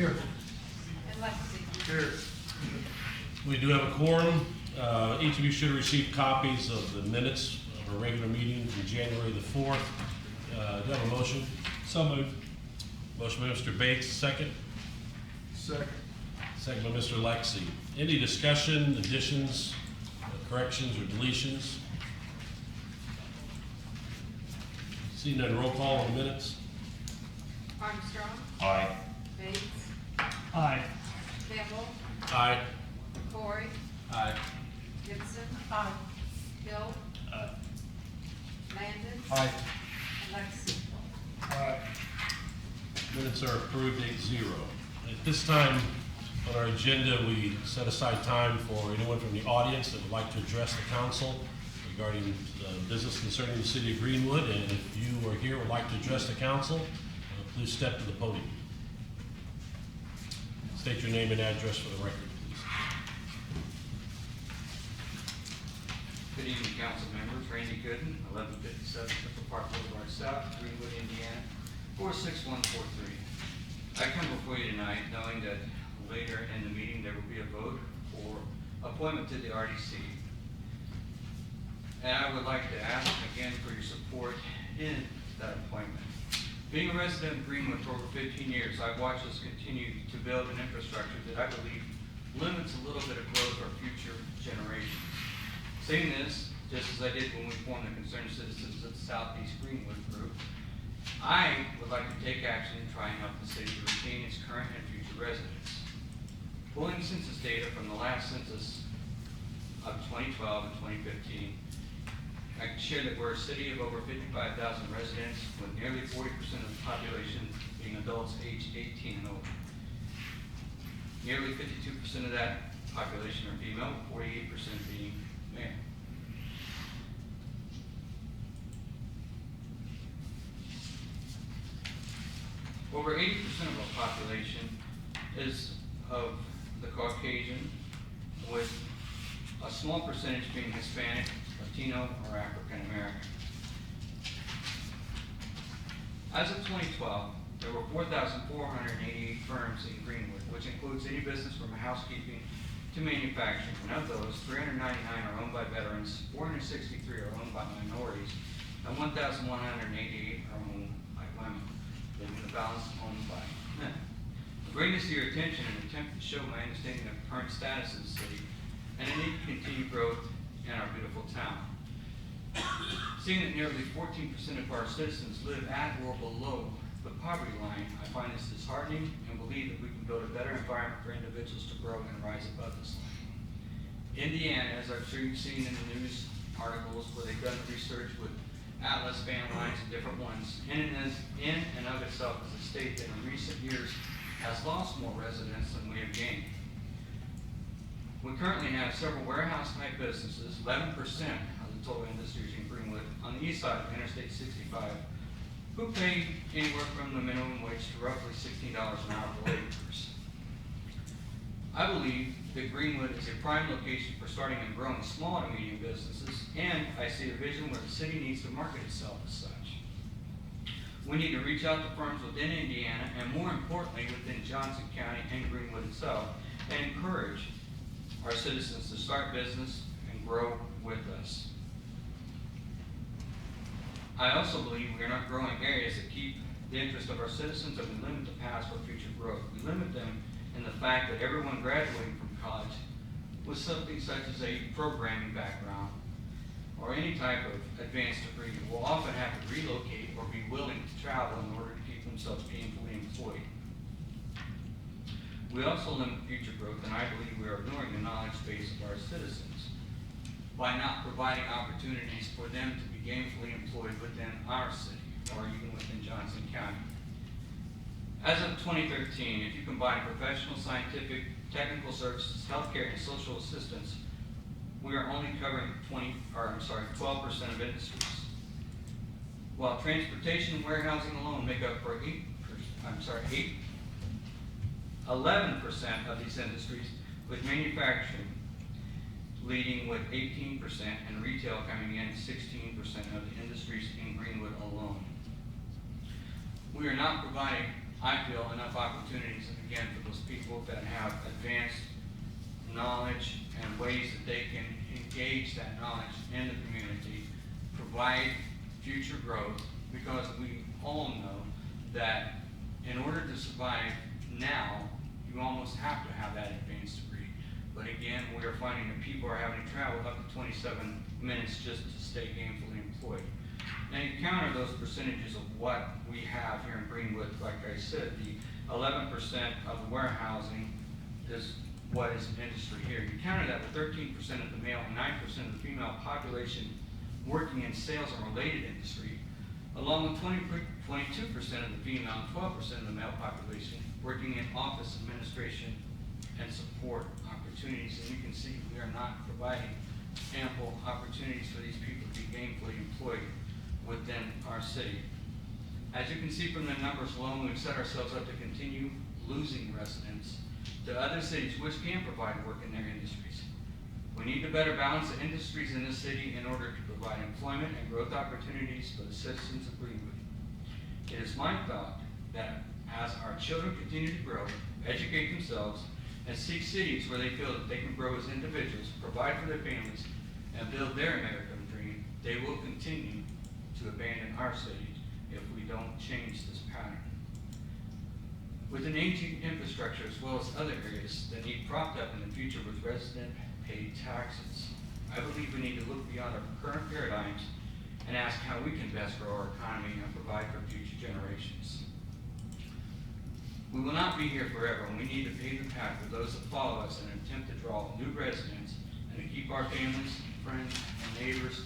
Here. And Lexi. Here. We do have a quorum. Each of you should receive copies of the minutes of our regular meeting from January the 4th. Do you have a motion? So moved. Motion by Mr. Bates, second. Second. Second by Mr. Lexi. Any discussion, additions, corrections, or deletions? Seeing none, roll call on the minutes. Armstrong. Aye. Bates. Aye. Campbell. Aye. Corey. Aye. Gibson. Aye. Hill. Aye. Landon. Aye. And Lexi. Aye. Minutes are approved 8-0. At this time on our agenda, we set aside time for anyone from the audience that would like to address the council regarding business concerning the city of Greenwood. And if you are here would like to address the council, please step to the podium. State your name and address for the record, please. Good evening, council members. Randy Gooden, 1157 Central Park Boulevard South, Greenwood, Indiana, 46143. I come before you tonight knowing that later in the meeting there will be a vote for appointment to the RDC. And I would like to ask again for your support in that appointment. Being a resident of Greenwood for over 15 years, I've watched us continue to build an infrastructure that I believe limits a little bit of growth for future generations. Saying this, just as I did when we formed the Concerned Citizens of the Southeast Greenwood Group, I would like to take action and try and help the city to retain its current and future residents. Pulling census data from the last census of 2012 and 2015, I can share that we're a city of over 55,000 residents, with nearly 40% of the population being adults aged 18 and over. Nearly 52% of that population are female, 48% being male. Over 80% of our population is of the Caucasian, with a small percentage being Hispanic, Latino, or African American. As of 2012, there were 4,488 firms in Greenwood, which includes any business from housekeeping to manufacturing. And of those, 399 are owned by veterans, 463 are owned by minorities, and 1,188 are owned by women, leaving the balance owned by men. I bring this to your attention in an attempt to show my understanding of the current status of the city and the need to continue growth in our beautiful town. Seeing that nearly 14% of our citizens live at or below the poverty line, I find this disheartening and believe that we can build a better environment for individuals to grow and rise above this line. Indiana, as I'm sure you've seen in the news articles where they've done research with Atlas van lines and different ones, in and of itself is a state that in recent years has lost more residents than we have gained. We currently have several warehouse-type businesses, 11% of the total industries in Greenwood, on the east side of Interstate 65, who pay anywhere from the minimum wage to roughly $16 an hour for laborers. I believe that Greenwood is a prime location for starting and growing small to medium businesses, and I see a vision where the city needs to market itself as such. We need to reach out to firms within Indiana, and more importantly, within Johnson County and Greenwood itself, and encourage our citizens to start business and grow with us. I also believe we are not growing areas that keep the interest of our citizens, and we limit the paths for future growth. We limit them in the fact that everyone graduating from college with something such as a programming background or any type of advanced degree will often have to relocate or be willing to travel in order to keep themselves gainfully employed. We also limit future growth, and I believe we are ignoring the knowledge base of our citizens by not providing opportunities for them to be gainfully employed within our city or even within Johnson County. As of 2013, if you combine professional, scientific, technical services, healthcare, and social assistance, we are only covering 12% of industries. While transportation and warehousing alone make up for 11% of these industries, with manufacturing leading with 18% and retail coming in at 16% of the industries in Greenwood alone. We are not providing I feel, enough opportunities, again, for those people that have advanced knowledge and ways that they can engage that knowledge in the community, provide future growth, because we all know that in order to survive now, you almost have to have that advanced degree. But again, we are finding that people are having to travel up to 27 minutes just to stay gainfully employed. Now you counter those percentages of what we have here in Greenwood, like I said, the 11% of the warehousing is what is an industry here. You counter that with 13% of the male and 9% of the female population working in sales and related industry, along with 22% of the female and 12% of the male population working in office administration and support opportunities. And you can see we are not providing ample opportunities for these people to be gainfully employed within our city. As you can see from the numbers alone, we've set ourselves up to continue losing residents to other cities which can provide work in their industries. We need to better balance the industries in this city in order to provide employment and growth opportunities for the citizens of Greenwood. It is my thought that as our children continue to grow, educate themselves, and seek cities where they feel that they can grow as individuals, provide for their families, and build their American dream, they will continue to abandon our city if we don't change this pattern. With an aging infrastructure as well as other areas that need propped up in the future with resident-paid taxes, I believe we need to look beyond our current paradigms and ask how we can best grow our economy and provide for future generations. We will not be here forever, and we need to pave the path for those that follow us in an attempt to draw new residents and to keep our families, friends, and neighbors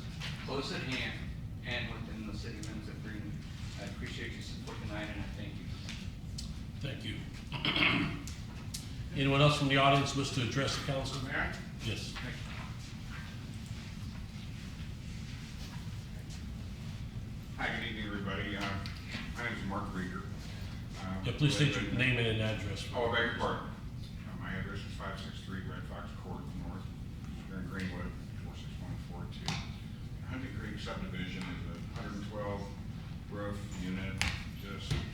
close at hand and within the city limits of Greenwood. I appreciate your support tonight, and I thank you. Thank you. Anyone else from the audience wish to address the council? May I? Yes. Hi, good evening, everybody. My name is Mark Rieger. Yeah, please state your name and address. Oh, I beg your pardon. My address is 563 Red Fox Court North, here in Greenwood, 46142. Hunting Creek subdivision is a 112 roof unit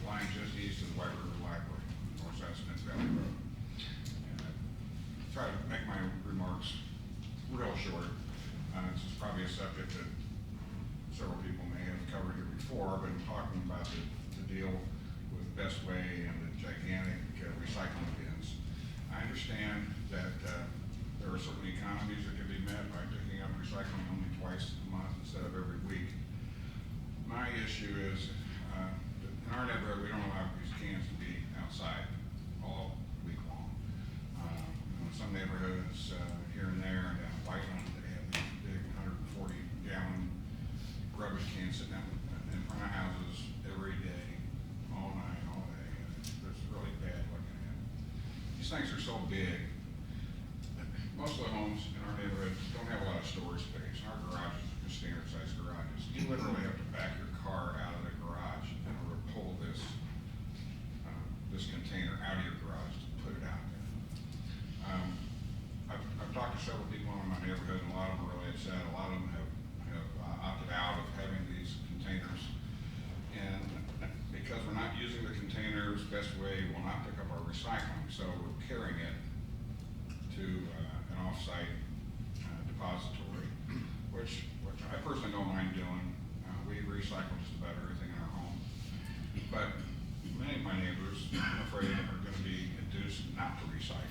lying just east of the White River Library, north side of Smith Valley Road. And I try to make my remarks real short. This is probably a subject that several people may have covered here before, but I'm talking about the deal with Best Way and the gigantic recycling bins. I understand that there are certain economies that can be met by picking up recycling only twice a month instead of every week. My issue is in our neighborhood, we don't allow these cans to be outside all week long. In some neighborhoods here and there, down Whiteland, they have these big 140-gallon rubbish cans sitting out in front of houses every day, all night, all day. It's really bad looking at. These things are so big. Most of the homes in our neighborhood don't have a lot of storage space. Our garages are just standard-sized garages. You literally have to back your car out of the garage in order to pull this container out of your garage to put it out there. I've talked to several people in my neighborhood, and a lot of them are really upset. A lot of them have opted out of having these containers. And because we're not using the containers, Best Way will not pick up our recycling, so we're carrying it to an off-site depository, which I personally don't mind doing. We recycle just about everything in our home. But many of my neighbors, I'm afraid, are going to be induced not to recycle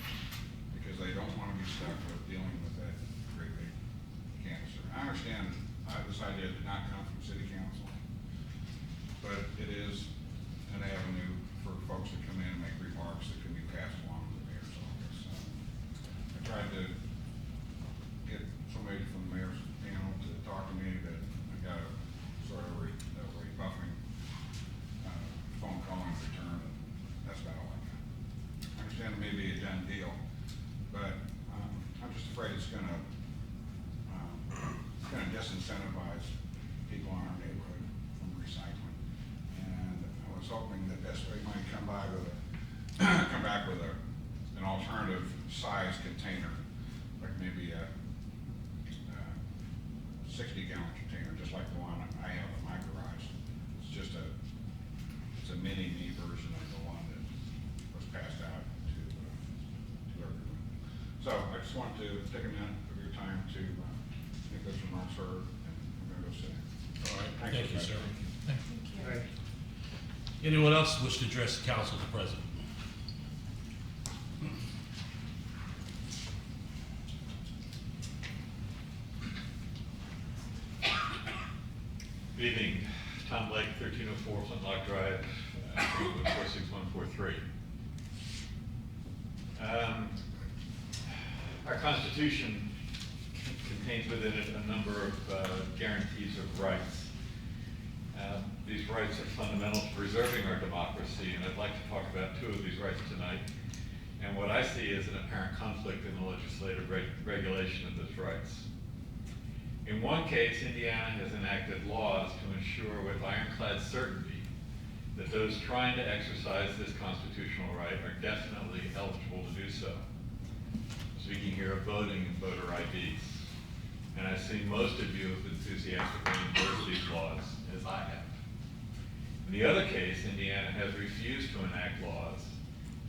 because they don't want to be stuck with dealing with that great big canister. I understand this idea did not come from City Council, but it is an avenue for folks to come in and make remarks that can be passed along to the mayor's office. I tried to get somebody from the mayor's panel to talk to me, but I got a sort of rebuffing phone call in return, and that's about all I got. I understand it may be a done deal, but I'm just afraid it's going to disincentivize people in our neighborhood from recycling. And I was hoping that Best Way might come back with an alternative size container, like maybe a 60-gallon container, just like the one I have in my garage. It's a mini-me version of the one just wanted to take a minute of your time to make those remarks heard, and I'm gonna go sit. All right, Thank thank you, you, sir. Thank Anyone else wish to address the council at the present? Good evening, Tom Blake, 1304 Flintlock Drive, Greenwood 46143. Our Constitution contains within it a number of guarantees of rights. These rights are fundamental to preserving our democracy, and I'd like to talk about two of these rights tonight, and what I see as an apparent conflict in the legislative regulation of those rights. In one case, Indiana has enacted laws to ensure with ironclad certainty that those trying to exercise this constitutional right are definitely eligible to do so. Speaking here of voting and voter IDs. And I've seen most of you have enthusiastically endorsed these laws, as I have. In the other case, Indiana has refused to enact laws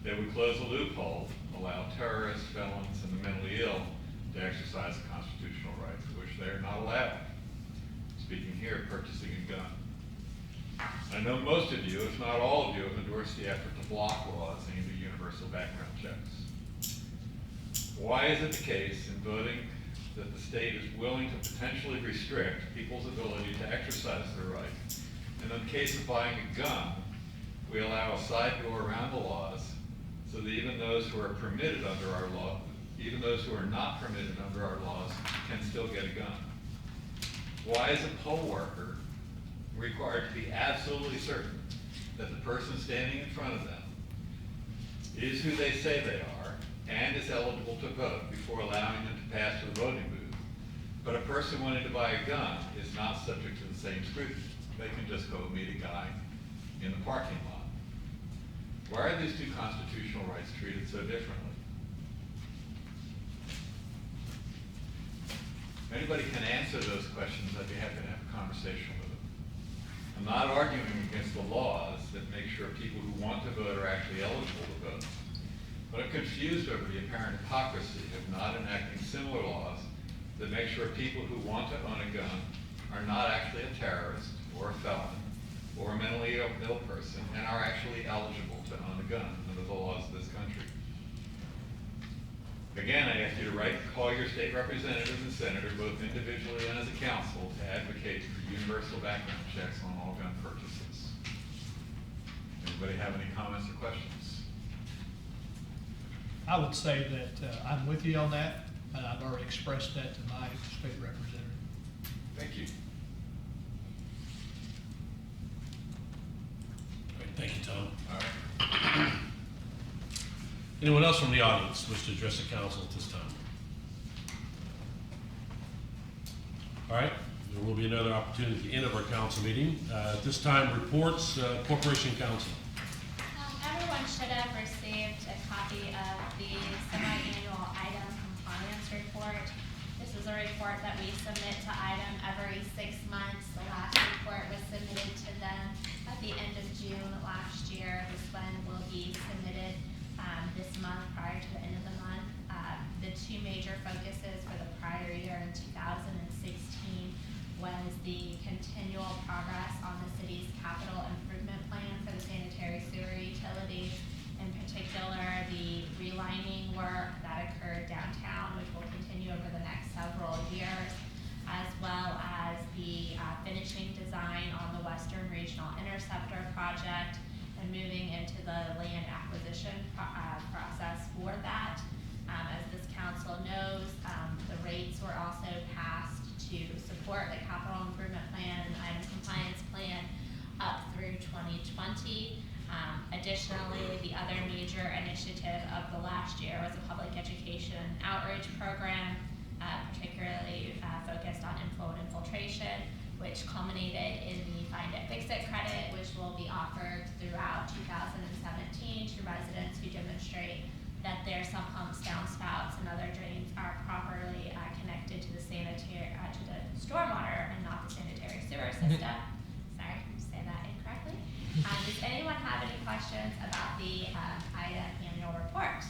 that would close a loophole, allow terrorists, felons, and the mentally ill to exercise a constitutional right, which they are not allowed. Speaking here, purchasing a gun. I know most of you, if not all of you, have endorsed the effort to block laws aimed at universal background checks. Why is it the case in voting that the state is willing to potentially restrict people's ability to exercise their right, and in the case of buying a gun, we allow a side door around the laws so that even those who are permitted under our law, even those who are not permitted under our laws can still get a gun? Why is a poll worker required to be absolutely certain that the person standing in front of them is who they say they are and is eligible to vote before allowing them to pass to the voting booth, but a person wanting to buy a gun is not subject to the same scrutiny? They can just go meet a guy in the parking lot. Why are these two constitutional rights treated so differently? If anybody can answer those questions, I'd be happy to have a conversation with them. I'm not arguing against the laws that make sure people who want to vote are actually eligible to vote. But I'm confused over the apparent hypocrisy of not enacting similar laws that make sure people who want to own a gun are not actually a terrorist or a felon or a mentally ill person and are actually eligible to own a gun under the laws of this country. Again, I ask you to call your state representatives and senators, both individually and as a council, to advocate for universal background checks on all gun purchases. Anybody have any comments or questions? I would say that I'm with you on that, and I've already expressed that to my state representative. Thank you. Great, thank you, Tom. All right. Anyone else from the audience wish to address the council at this time? All right, there will be another opportunity at the end of our council meeting. At this time, reports, Corporation Council. Everyone should have received a copy of the semi-annual item compliance report. This is a report that we submit to item every 6 months. The last report was submitted to them at the end of June last year. This one will be submitted this month prior to the end of the month. The two major focuses for the prior year in 2016 was the continual progress on the city's capital improvement plan for the sanitary sewer utilities. In particular, the relining work that occurred downtown, which will continue over the next several years, as well as the finishing design on the Western Regional Interceptor project and moving into the land acquisition process for that. As this council knows, the rates were also passed to support the capital improvement plan and item compliance plan up through 2020. Additionally, the other major initiative of the last year was a public education outreach program, particularly focused on inflow and infiltration, which culminated in the Find It, Fix It credit, which will be offered throughout 2017 to residents who demonstrate that their sump pumps, downspouts, and other drains are properly connected to the to the stormwater and not the sanitary sewer system. Sorry, I say that incorrectly. Does anyone have any questions about the item annual report?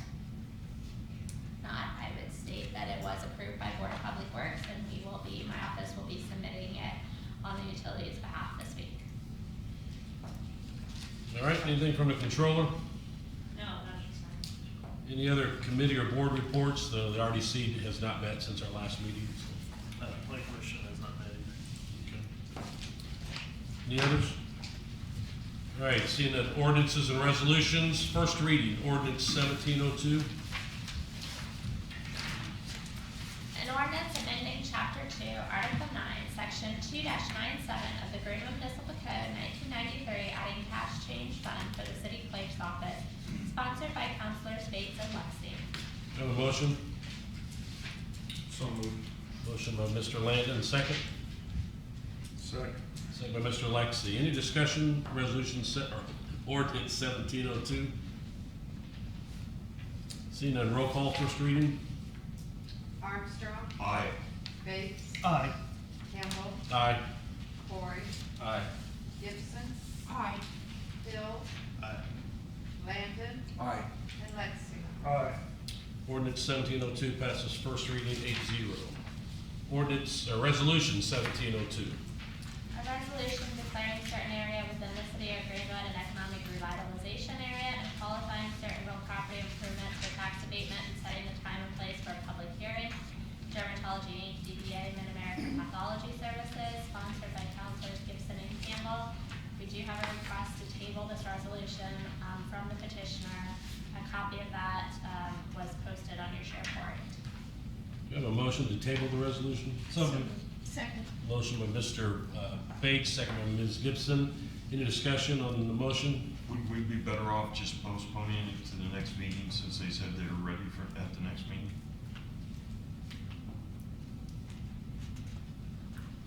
Not, I would state that it was approved by Board of Public Works, and my office will be submitting it on the utilities behalf this week. All right, anything from the controller? No, not this time. Any other committee or board reports? The RDC has not met since our last meeting. So. Planning Commission has not met either. Any others? All right, seeing that ordinances and resolutions, first reading, ordinance 1702. An ordinance amending Chapter 2, Article 9, Section 2-97 of the Greenwood Municipal Code 1993, adding cash change fund for the city clerk's office, sponsored by Councilors Bates and Lexi. Have a motion? So moved. Motion by Mr. Landon, second. Second. Second by Mr. Lexi. Any discussion, resolution or ordinance 1702? Seeing none, roll call, first reading. Armstrong, Aye. Bates, Aye. Campbell, Aye. Corey, Aye. Gibson. Aye. Hill, Aye. Landon, Aye. and Lexi. Aye. Ordinance 1702 passes first reading 8-0. Ordinance, resolution 1702. A resolution declaring certain area within the city of Greenwood an economic revitalization area and qualifying certain real property improvements for tax abatement and setting the time and place for a public hearing. Dermatology Inc., DBA Mid-American Pathology Services, sponsored by Councilors Gibson and Campbell. We do have a request to table this resolution from the petitioner. A copy of that was posted on your SharePoint. Do you have a motion to table the resolution? So moved. Second. Motion by Mr. Bates, second by Ms. Gibson. Any discussion on the motion? Would we be better off just postponing it to the next meeting since they said they were ready for, at the next meeting?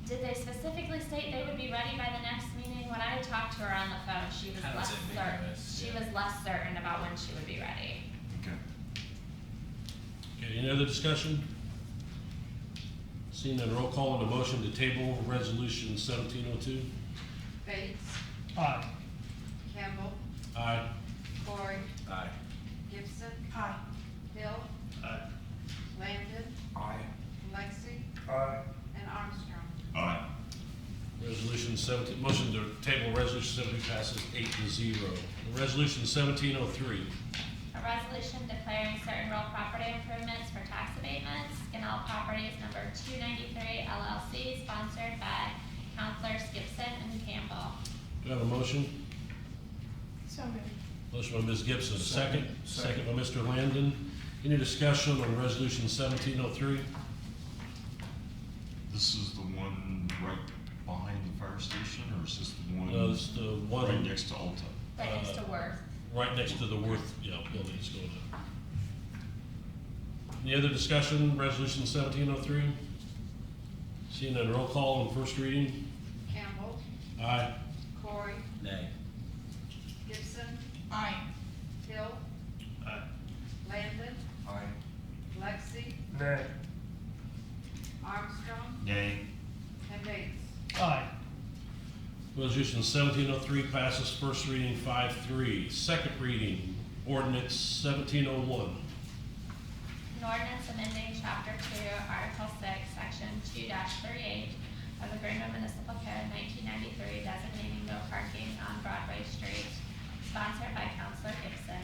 Did they specifically state they would be ready by the next meeting? When I talked to her on the phone, she was Kind of less certain. ambiguous, She yeah. was less certain about when she would be ready. Okay. Okay, any other discussion? Seeing none, roll call on the motion to table resolution 1702. Bates, Aye. Campbell, Aye. Corey, Aye. Gibson. Aye. Hill, Aye. Landon, Aye. Lexi, Aye. and Armstrong. Aye. Resolution 17, motion to table resolution 17 passes 8-0. Resolution 1703. A resolution declaring certain real property improvements for tax abatements. Skanal Properties number 293 LLC, sponsored by Councilors Gibson and Campbell. Do I have a motion? So moved. Motion by Ms. Gibson, second. Second. Second by Mr. Landon. Any discussion on resolution 1703? This is the one right behind the fire station, or is this the one No, it's the one right next to Alta? Right next to Worth. right next to the Worth, building is going up. Any other discussion, resolution 1703? Seeing none, roll call on first reading. Campbell, Aye. Corey, Nay. Gibson. Aye. Hill, Aye. Landon, Aye. Lexi, Nay. Armstrong, Nay. and Bates. Aye. Resolution 1703 passes first reading 5-3. Second reading, ordinance 1701. An ordinance amending Chapter 2, Article 6, Section 2-38 of the Greenwood Municipal Code 1993, designating no parking on Broadway Street, sponsored by Councilor Gibson.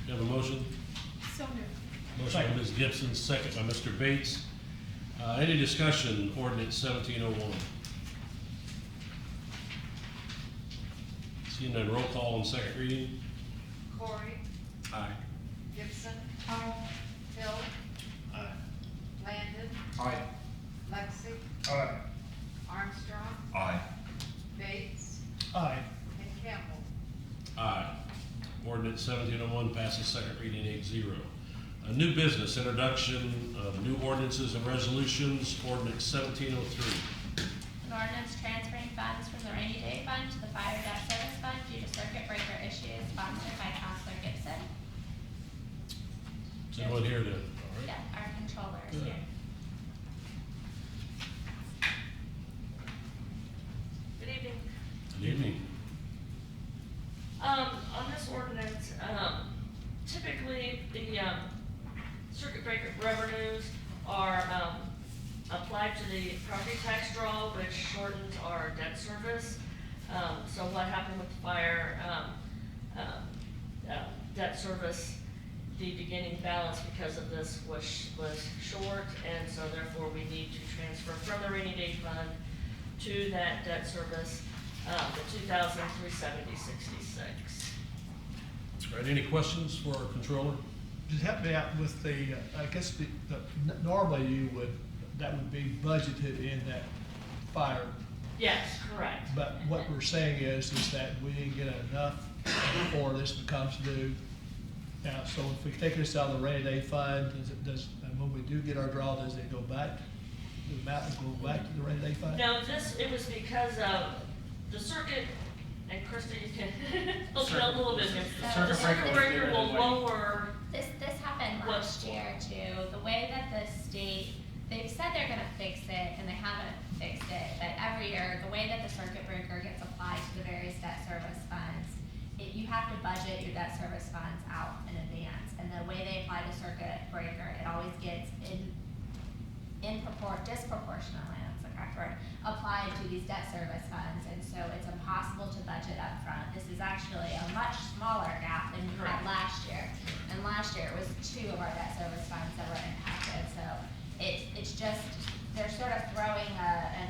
Do you have a motion? So moved. Motion by Second. Ms. Gibson, second by Mr. Bates. Any discussion, ordinance 1701? Seeing none, roll call on second reading. Corey, Aye. Gibson. Aye. Hill, Aye. Landon, Aye. Lexi, Aye. Armstrong, Aye. Bates, Aye. and Campbell. Aye. Ordinance 1701 passes second reading 8-0. New business, introduction of new ordinances and resolutions, ordinance 1703. An ordinance transferring funds from the rainy day fund to the fire debt service fund due to circuit breaker issues, sponsored by Councilor Gibson. Is anyone here to, all right? Yeah, our controller is Good. here. Good evening. Good evening. On this ordinance, typically the circuit breaker revenues shortened our debt service. So what happened with the fire, debt service, the beginning balance because of this was short, and so therefore we need to transfer from the rainy day fund to that debt service, the 2,370.66. All right, any questions for our controller? Just help me out with the, I guess normally you would, that would be budgeted in that fire. Yes, correct. But what we're saying is that we didn't get enough before this becomes due. Now, so if we take this out of the rainy day fund, and when we do get our draw, does it go back? The amount will go back to the rainy day fund? No, it was because of the circuit, and Krista, you can help me out a little bit here. The circuit breaker will lower. This happened last year too. The way that the state, they've said they're gonna fix it and they haven't fixed it, but every year, the way that the circuit breaker gets applied to the various debt service funds, you have to budget your debt service funds out in advance. And the way they apply the circuit breaker, it always gets disproportionately, that's the correct word, applied to these debt service funds, and so it's impossible to budget up front. This is actually a much smaller gap than we had last year. And last year it was 2 of our debt service funds that were impacted, so it's just, they're sort of throwing a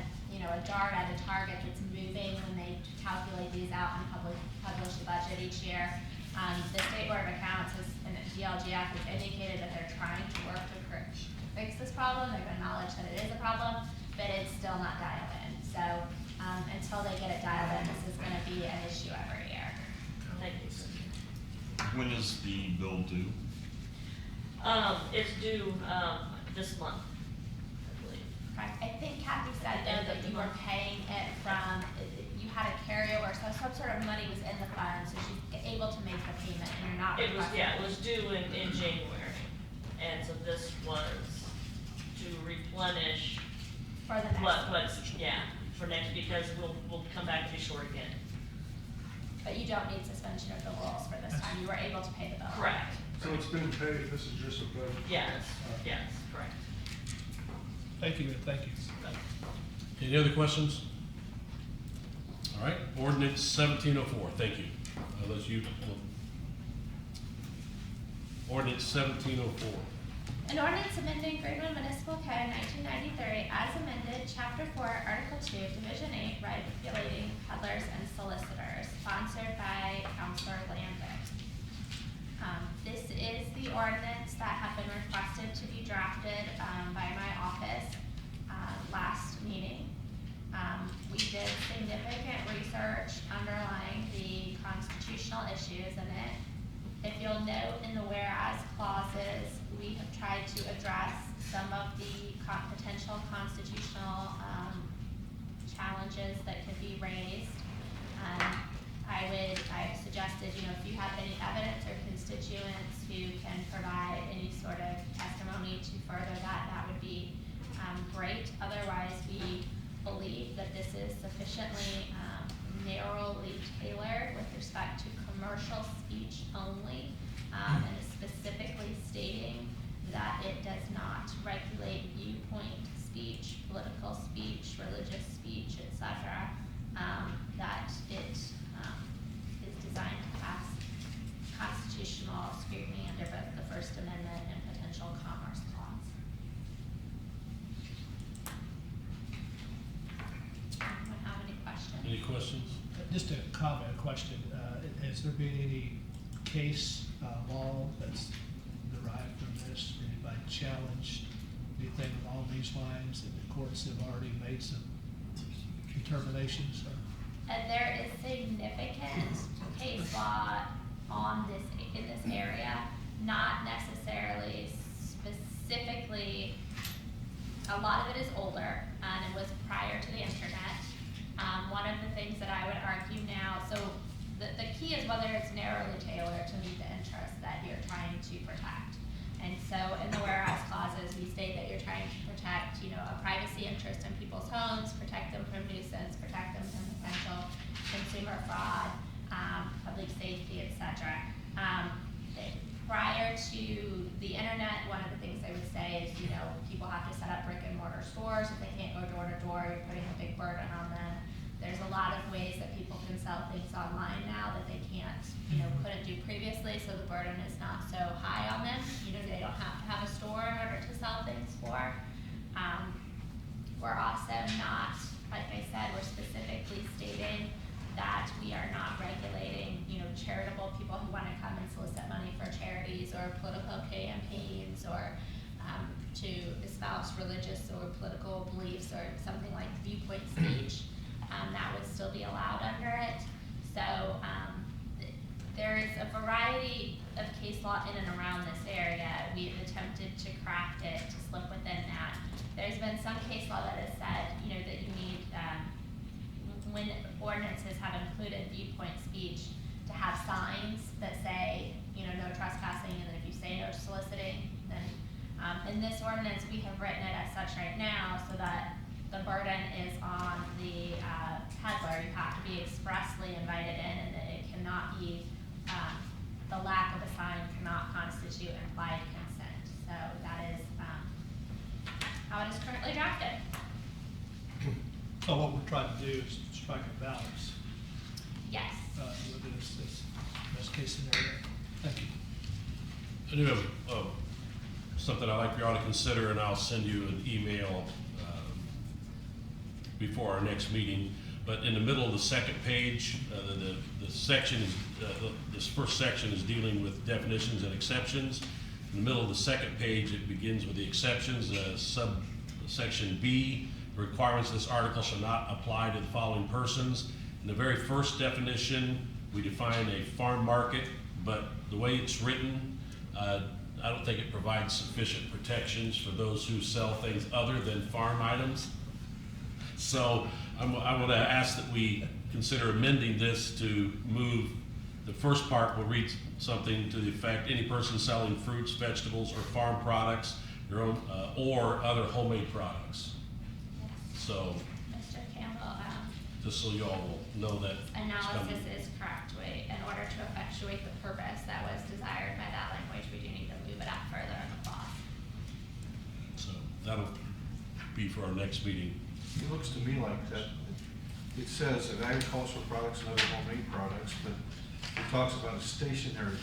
dart at a target that's moving when they calculate these out and publish the budget each year. The State Board of Accounts and DLGF has indicated that they're trying to work to fix this problem. They've acknowledged that it is a problem, but it's still not dialed in. So until they get it dialed in, this is going to be an issue every year. Thank you, Cynthia. When is the bill due? It's due, this month, I believe. Correct. I think Kathy said though that you were paying it from, you had a carryover, so some sort of money was in the fund, so she's able to make the payment and you're not It was, requesting. yeah, it was due in January, and so this was to replenish For the next. for next, because we'll come back to be short again. But you don't need suspension of the rules for this time. You were able to pay the bill. Correct, So it's been paid, this is just a vote? yes, correct. Thank you, thank you. Any other questions? All right, ordinance 1704, thank you. Unless you, ordinance 1704. An ordinance amending Greenwood Municipal Code 1993 as amended, Chapter 4, Article 2, Division 8, regulating peddlers and solicitors, sponsored by Councilor Landis. This is the ordinance that had been requested to be drafted by my office last meeting. We did significant research underlying the constitutional issues in it. If you'll note in the whereas clauses, we have tried to address some of the potential constitutional challenges that could be raised. I suggested, if you have any evidence or constituents who can provide any sort of testimony to further that, that would be great. Otherwise, we believe that this is sufficiently narrowly tailored with respect to commercial speech only, and is specifically stating that it does not regulate viewpoint speech, political speech, religious speech, etc. That it is designed to pass constitutional scrutiny under both the First Amendment and potential commerce clause. Anyone have any questions? Any questions? Just a comment, a question. Has there been any case law that's derived from this? Anybody challenged anything along these lines that the courts have already made some determinations? And there is significant case law in this area, not necessarily specifically, a lot of it is older, and it was prior to the internet. One of the things that I would argue now, so the key is whether it's narrowly tailored to meet the interests that you're trying to protect. And so in the whereas clauses, we state that you're trying to protect, a privacy interest in people's homes, protect them from nuisance, protect them from potential consumer fraud, public safety, etc. prior to the internet, one of the things I would say is, people have to set up brick and mortar stores. If they can't go door to door, you're putting a big burden on them. There's a lot of ways that people can sell things online now that they can't, couldn't do previously, so the burden is not so high on them. They don't have to have a store in order to sell things for. We're also not, like I said, we're specifically stating that we are not regulating, charitable people who want to come and solicit money for charities or political campaigns or to espouse religious or political beliefs or something like viewpoint speech. That would still be allowed under it. So there is a variety of case law in and around this area. We've attempted to craft it to slip within that. There's been some case law that has said, that you need, when ordinances have included viewpoint speech, to have signs that say, no trespassing, and then if you say no soliciting, then, in this ordinance, we have written it as such right now so that the burden is on the peddler. You have to be expressly invited in, and that it cannot be, the lack of a sign cannot constitute implied consent. So that is how it is currently drafted. So what we're trying to do is strike a balance Yes. with this best case scenario. Thank you. I do have something I'd like you all to consider, and I'll send you an email before our next meeting. But in the middle of the second page, the section is, this first section is dealing with definitions and exceptions. In the middle of the second page, it begins with the exceptions. Subsection B, requirements of this article shall not apply to the following persons. In the very first definition, we define a farm market, but the way it's written, I don't think it provides sufficient protections for those who sell things other than farm items. So I'm going to ask that we consider amending this to move the first part. Will read something to the effect: any person selling fruits, vegetables, or farm products, your own or other homemade products. So Mr. Campbell, just so you all will know that it's coming. analysis is correct. In order to effectuate the purpose that was desired by that language, we do need to move it up further in the clause. So that'll be for our next meeting. It looks to me like that, it says of agricultural products and other homemade products, but it talks about a stationary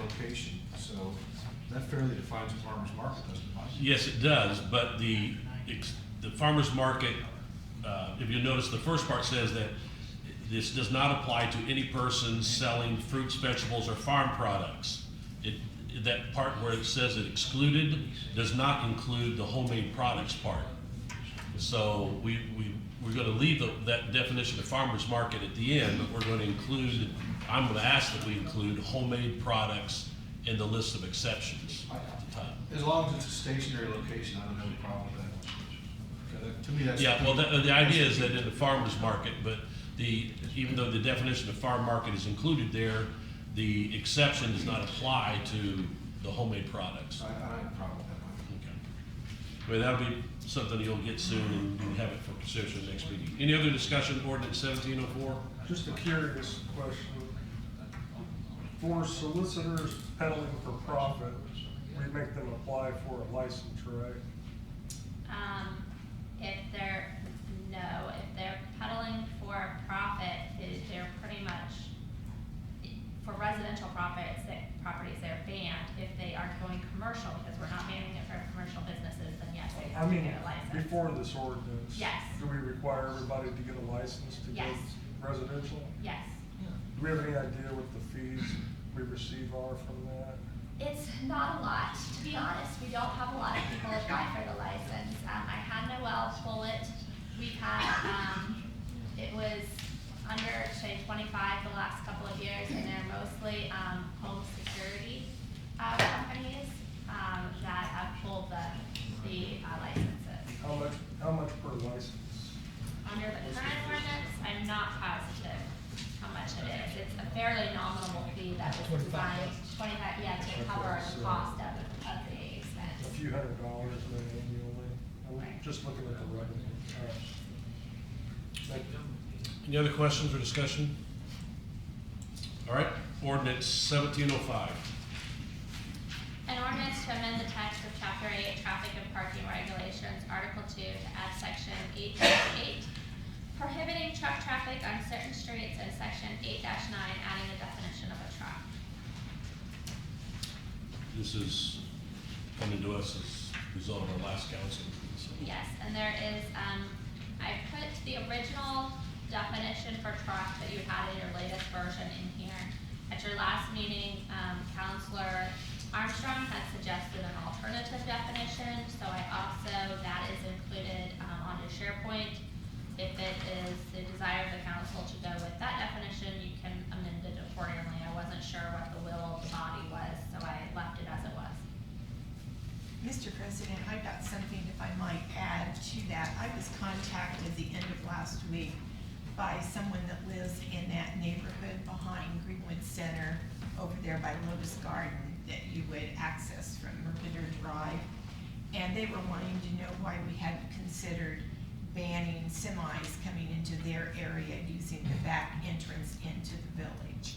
location. So that fairly defines a farmer's market, doesn't it? Yes, it does, but the farmer's market, if you notice, the first part says that this does not apply to any person selling fruits, vegetables, or farm products. That part where it says it excluded does not include the homemade products part. So we're going to leave that definition of farmer's market at the end, but we're going to include, I'm going to ask that we include homemade products in the list of exceptions at the top. As long as it's a stationary location, I don't have a problem with that. To me, that's. Yeah, well, the idea is that in the farmer's market, but even though the definition of farm market is included there, the exception does not apply to the homemade products. I don't have a problem with that. Okay. Well, that'll be something you'll get soon, and you can have it for consideration next meeting. Any other discussion, ordinance 1704? Just a curious question. For solicitors peddling for profit, we make them apply for a license, right? If they're peddling for profit, they're pretty much, for residential properties, they're banned. If they are going commercial, because we're not banning it for commercial businesses, then yes, they have to get a license. Before this ordinance. Yes. Do we require everybody to get a license to go Yes. residential? Yes. Do we have any idea what the fees we receive are from that? It's not a lot, to be honest. We don't have a lot of people apply for the license. I had Noel pull it. We've had, it was under, say, 25 the last couple of years, and they're mostly home security companies that have pulled the licenses. How much per license? Under the current ordinance, I'm not positive how much it is. It's a fairly nominal fee that was designed, 25, to cover the cost of the expense. A few $100 then annually. I'm just looking at the revenue. All right. Thank you. Any other questions or discussion? All right, ordinance 1705. Chapter 8, Traffic and Parking Regulations, Article 2, to add Section 8-8, prohibiting truck traffic on certain streets, and Section 8-9, adding the definition of a truck. This is coming to us as a result of our last council. So- Yes, and there is, I put the original definition for truck that you had in your latest version in here. At your last meeting, Counselor Armstrong had suggested an alternative definition, so I also, that is included, on the SharePoint. If it is the desire of the council to go with that definition, you can amend it accordingly. I wasn't sure what the will of the body was, so I left it as it was. Mr. President, I've got something, if I might add to that. I was contacted at the end of last week by someone that lives in that neighborhood behind Greenwood Center, over there by Lotus Garden, that you would access from Mercader Drive. And they were wanting to know why we hadn't considered banning semis coming into their area using the back entrance into the village.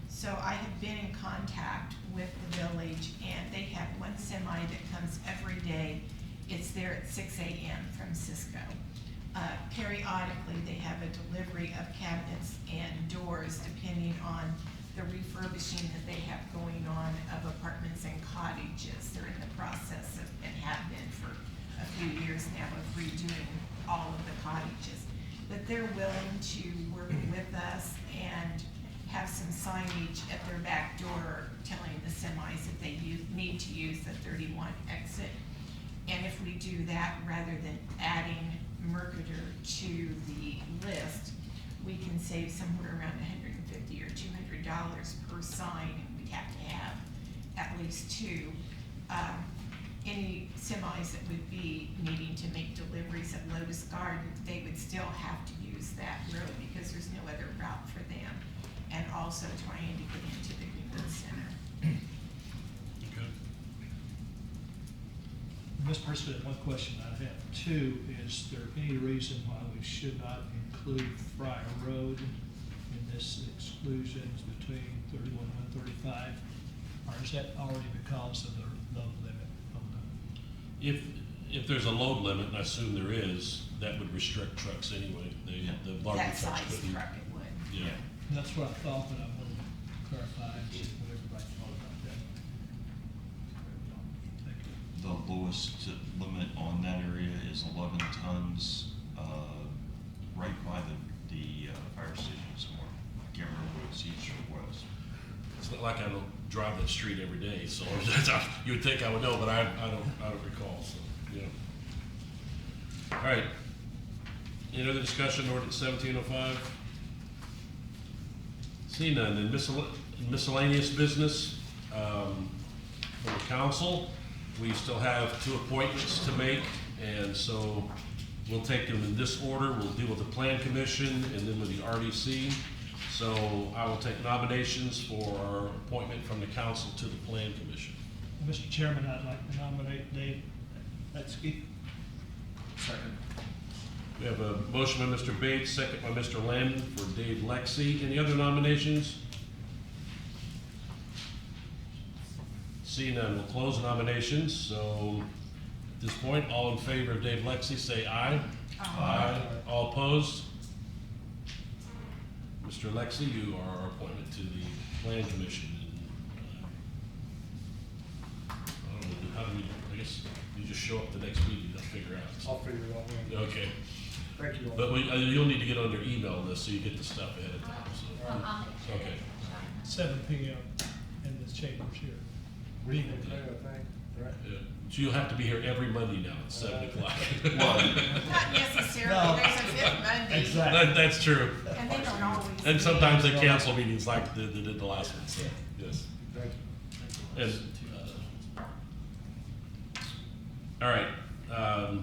So I have been in contact with the village, and they have one semi that comes every day. It's there at 6 a.m. from Cisco. Periodically, they have a delivery of cabinets and doors depending on the refurbishing that they have going on of apartments and cottages. They're in the process of, and have been for a few years now, of redoing all of the cottages. But they're willing to work with us and have some signage at their back door telling the semis that they need to use the 31 exit. And if we do that, rather than adding Mercader to the list, we can save somewhere around $150 or $200 per sign, and we have to have at least two. Any semis that would be needing to make deliveries at Lotus Garden, they would still have to use that road because there's no other route for them. And also trying to get into the Greenwood Center. Okay. Mr. President, one question I have too, is there any reason why we should not include Friar Road in this exclusions between 31 and 135? Or is that already because of the load limit on If there's a load limit, and I assume there is, that would restrict trucks anyway. The larger That trucks size couldn't. truck it would. Yeah. that's what I thought, but I wanted to clarify and see what everybody thought about that. Thank you. The lowest limit on that area is 11 tons, right by the fire station somewhere. I can't remember what it's east or west. It's not like I don't drive that street every day, so you would think I would know, but I don't recall, so, yeah. All right. Any other discussion, ordinance 1705? See none, in miscellaneous business, for the council, we still have 2 appointments to make, and so we'll take them in this order. We'll deal with the Plan Commission and then with the RDC. So I will take nominations for our appointment from the council to the Plan Commission. Mr. Chairman, I'd like to nominate Dave Letsky. Second. We have a motion by Mr. Bates, second by Mr. Landon for Dave Lexi. Any other nominations? Seeing none, we'll close nominations. So at this point, all in favor of Dave Lexi, say aye. Aye. All opposed? Mr. Lexi, you are our appointment to the Plan Commission. I don't know, how do we, I guess you just show up the next meeting and figure out. I'll figure it out when. Okay. Thank you all. But you'll need to get on your email list so you get the stuff ahead of time, so. I'll make sure. Okay. 7 p.m. in this chambers here. Evening. Yeah. So you'll have to be here every Monday now at 7 o'clock. Not necessarily, No. there's a fifth Monday. Exactly. That's true. And they don't always. And sometimes they cancel meetings like they did the last one, so, yes. Thank you. And, all right,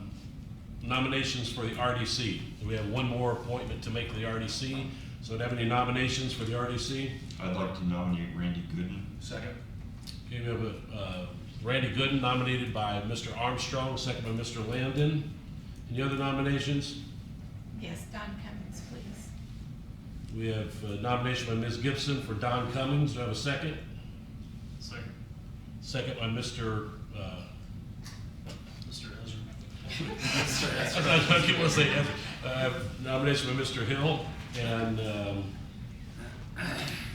nominations for the RDC. We have one more appointment to make to the RDC. So do you have any nominations for the RDC? I'd like to nominate Randy Gooden. Second. Okay, we have Randy Gooden nominated by Mr. Armstrong, second by Mr. Landon. Any other nominations? Yes, Don Cummings, please. We have a nomination by Ms. Gibson for Don Cummings. Do I have a second? Second. Second by Mr. I keep want to say, nomination by Mr. Hill, and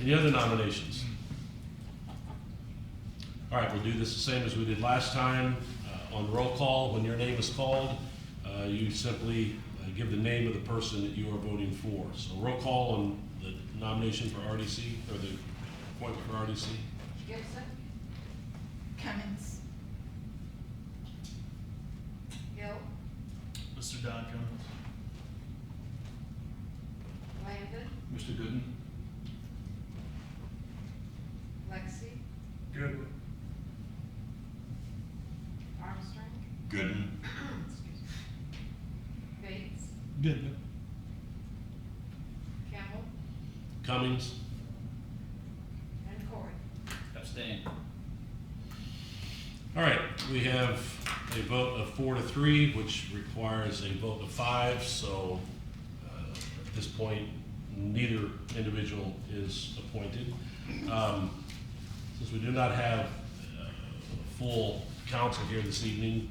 any other nominations? All right, we'll do this the same as we did last time. On roll call, when your name is called, you simply give the name of the person that you are voting for. So roll call on the nomination for RDC, or the appointment for RDC. Gibson, Cummins, Hill, Mr. Don Cummins. Landon, Mr. Gooden? Lexi, Good. Armstrong, Gooden. Bates, Good. Campbell, Cummings. and Corey. Abstain. All right, we have a vote of 4-3, which requires a vote of 5, so at this point, neither individual is appointed. Since we do not have a full council here this evening,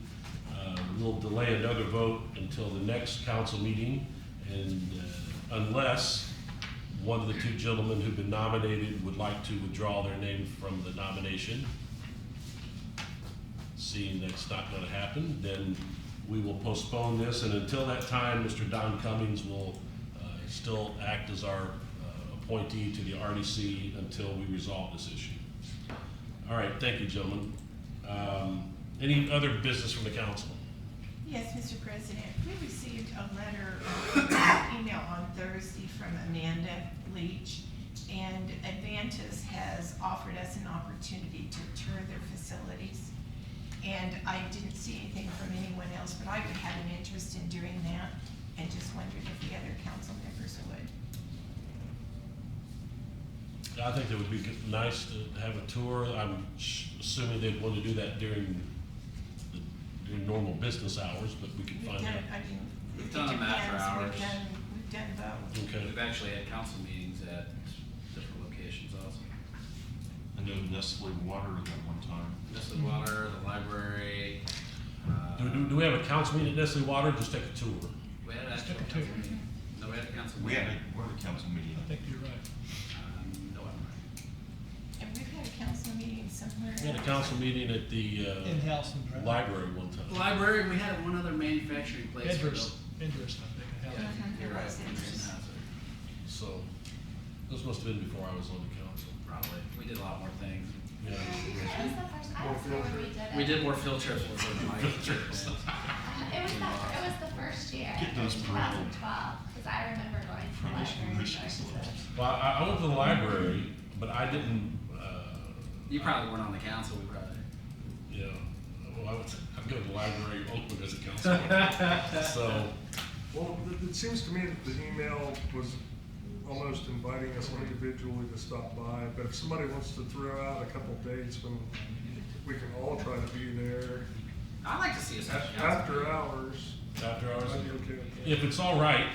we'll delay another vote until the next council meeting, and unless one of the two gentlemen who've been nominated would like to withdraw their name from the nomination. Seeing that's not going to happen, then we will postpone this, and until that time, Mr. Don Cummings will still act as our appointee to the RDC until we resolve this issue. All right, thank you, gentlemen. Any other business from the council? Yes, Mr. President, we received a letter, email on Thursday from Amanda Leach, and Advantus has offered us an opportunity to tour their facilities. And I didn't see anything from anyone else, but I would have an interest in doing that, and just wondered if the other council members would. I think it would be nice to have a tour. I'm assuming they'd want to do that during normal business hours, but we can We've find done, out. I mean, We've it done them after depends. hours. We've done both. Okay. We've actually had council meetings at different locations also. I know Nestle Water at one time. Nestle Water, the library. Do we have a council meeting at Nestle Water? Just take a tour. We had an actual Just take a council meeting. No, we had a council We meeting. had a council meeting. I think you're right. No, I'm right. And we've had a council meeting somewhere. We had a council meeting at the In-house and drive. library one time. Library, we had one other manufacturing place. for Interest, the- interest, I think. Yeah, Hell, you're right. It was interesting. So, this must have been before I was on the council. Probably. We did a lot more things. Yeah. It was the first, I don't know when we did it. We did more field trips before the mic. It was the first year, Get those in parental 2012, because I remember going to the permission library. wishes slips. Well, I went to the library, but I didn't, You probably weren't on the council, we probably. you know, well, I go to the library only as a council member. So, Well, it seems to me that the email was almost inviting us individually to stop by, but if somebody wants to throw out a couple dates when we can all try to be there I'd like to see us have a council. after hours, after hours. I'd be okay with that. If it's all right,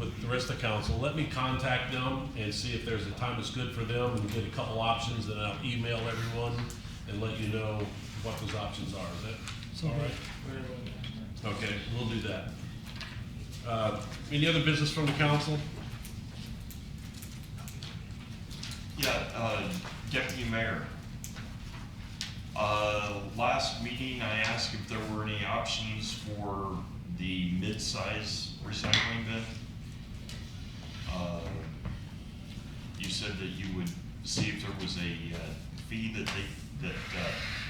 with the rest of the council, let me contact them and see if there's a time that's good for them and get a couple options, and I'll email everyone and let you know what those options are. Is that So, all right? Okay, we'll do that. Any other business from the council? Yeah, Deputy Mayor. Last meeting, I asked if there were any options for the mid-size recycling bin. You said that you would see if there was a fee that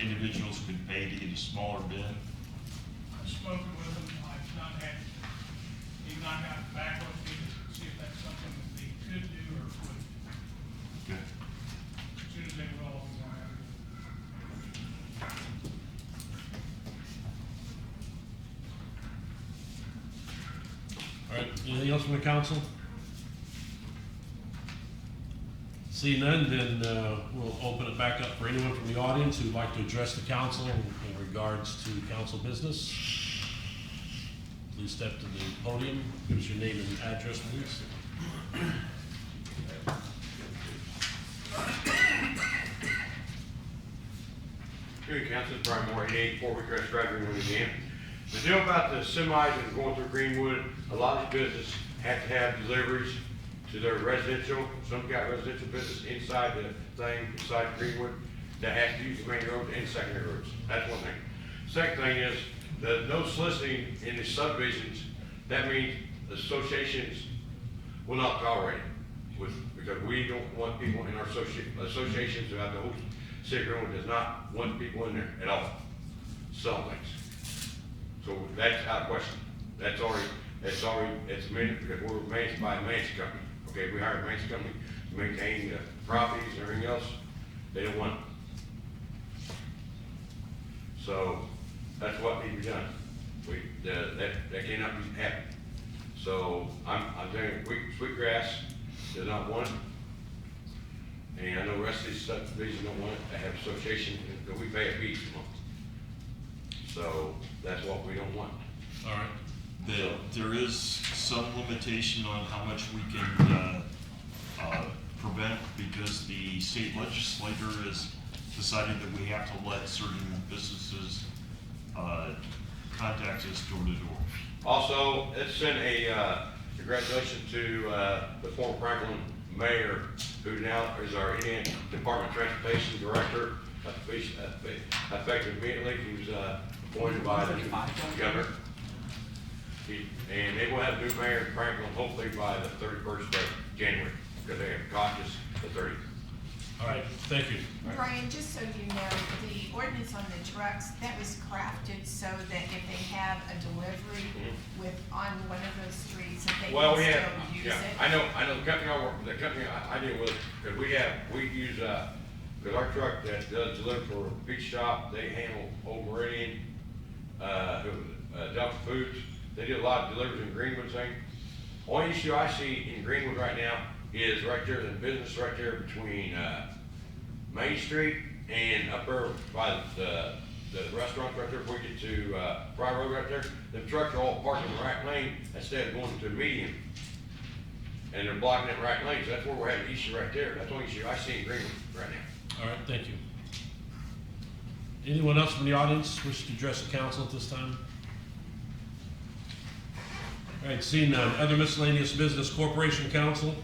individuals could pay to get a smaller bin. I've spoken with him, I've not had, he's not gotten back with me to see if that's something that they could do or would. Good. As soon as they will, I'll be going All right, anything else from the council? See none, then we'll open it back up for anyone from the audience who'd like to address the council in regards to council business. Please step to the podium, give us your name and address, please. Hearing Council, Brian Moore, 884 Wheatgrass Drive, Greenwood, Indiana. The deal about the semis and going through Greenwood, a lot of these businesses have to have deliveries to their residential, some got residential business inside the thing, inside Greenwood, that has to use the main road and secondary roads. That's one thing. Second thing is, the no soliciting in the subdivisions, that means associations will not tolerate it because we don't want people in our associations throughout the whole city of Greenwood does not want people in there at all, selling things. So that's out of question. It's managed because we're managed by a management company. Okay, we hired a management company to maintain the properties and everything else. They don't want it. So that's what needs to be done. That cannot be happening. So I'm telling you, Sweetgrass does not want it. And I know the rest of these subdivisions don't want it. They have association that we pay a fee a month. So that's what we don't want. All right. There is some limitation on how much we can prevent because the state legislature has decided that we have to let certain businesses contact us door to door. Also, let's send a congratulations to the former Franklin mayor, who now is our Indiana Department of Transportation Director, effective immediately. He was appointed by the governor. And they will have a new mayor in Franklin hopefully by the 31st of January, because they have caucus the 30th. All right, thank you. Brian, just so you know, the ordinance on the trucks, that was crafted so that if they have a delivery on one of those streets, that they Well, can we still have, use yeah, it. I know the company I deal with, because we use, because our truck that does deliver for Beach Shop, they handle Old Meridian, Delta Foods, they do a lot of deliveries in Greenwood thing. Only issue I see in Greenwood right now is right there, the business right there between, Main Street and up there by the restaurant right there before you get to, Fry Road right there. The trucks are all parked in the right lane instead of going to the median. And they're blocking that right lane, so that's where we're having an issue right there. That's the only issue I see in Greenwood right now. All right, thank you. Anyone else from the audience wish to address the council at this time? All right, seeing none. Other miscellaneous business, Corporation Council.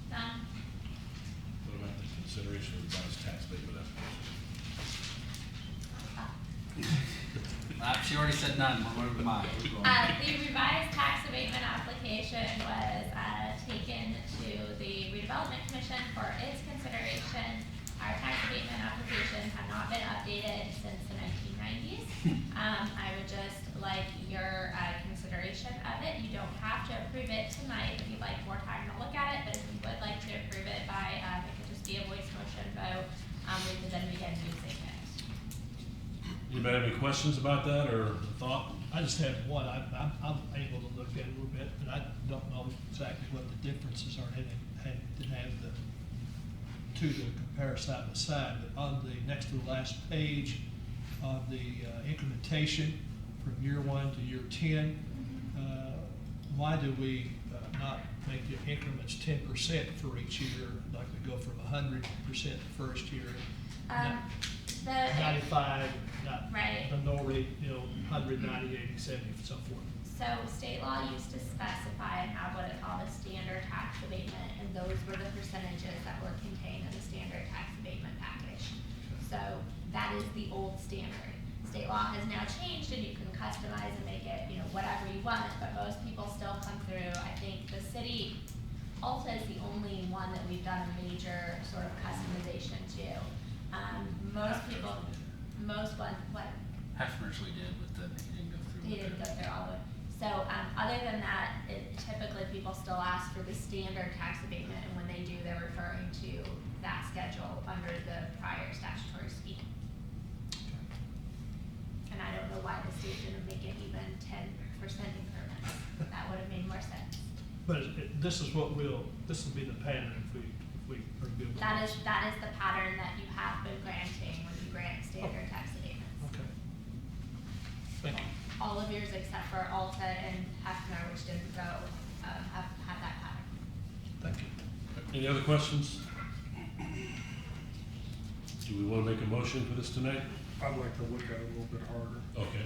Done. What about the consideration of revised tax abatement application? She already said none, we're moving on. The revised tax abatement application was taken to the redevelopment commission for its consideration. Our tax abatement application had not been updated since the 1990s. I would just like your consideration of it. You don't have to approve it tonight if you'd like more time to look at it, but if you would like to approve it by, it could just be a voice motion vote, we could then begin using it. Anybody have any questions about that or thought? I just have one. I'm able to look at it a little bit, and I don't know exactly what the differences are. Didn't have the two to compare side by side, but on the next to the last page of the incrementation from year 1 to year 10, why do we not make the increments 10% for each year, like we go from 100% the first year? 95, not Right. minority, 100, 90, 80, 70, and so forth. So state law used to specify and have what it called a standard tax abatement, and those were the percentages that were contained in the standard tax abatement package. So that is the old standard. State law has now changed, and you can customize and make it, whatever you want, but most people still come through. I think the city, Alta is the only one that we've done a major sort of customization to. Most people, what? Hefner's we did, but then he didn't go through. He didn't go through all of it. So, other than that, typically people still ask for the standard tax abatement, and when they do, they're referring to that schedule under the prior statutory scheme. And I don't know why the state didn't make it even 10% increments. That would have made more sense. But this will be the pattern if we are good with That this. is the pattern that you have been granting when you grant standard tax abatements. Okay. Thank you. All of yours except for Alta and Hefner, which didn't go, have had that pattern. Thank you. Any other questions? Do we want to make a motion for this tonight? I'd like to look at it a little bit harder. Okay.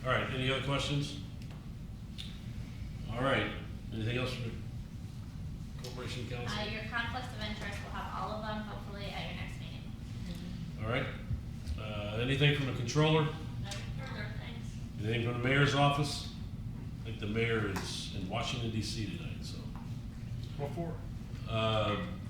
All right, any other questions? All right, anything else from the Corporation Council? Your conflicts of interest, we'll have all of them hopefully at your next meeting. All right, anything from the controller? No further, thanks. Anything from the mayor's office? I think the mayor is in Washington DC tonight, so. What for?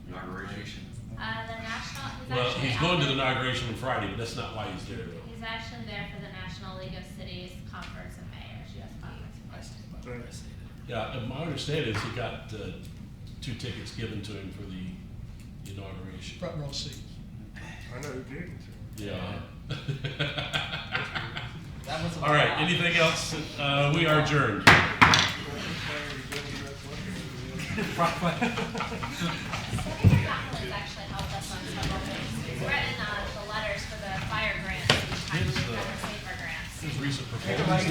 Inauguration. The national, he's Well, actually he's going to out- the inauguration on Friday, but that's not why he's there though. He's actually there for the National League of Cities Conference of Mayors, US Conference of I Mayors. stand by what I stated. Yeah, and my understanding is he got 2 tickets given to him for the inauguration. Front row seat. I know who gave it to him. Yeah. That was a All right, lot. anything else? We are adjourned. Senator Donald has actually helped us on several things. He's written the letters for the fire grants each time we've done the safer grants. His recent performance.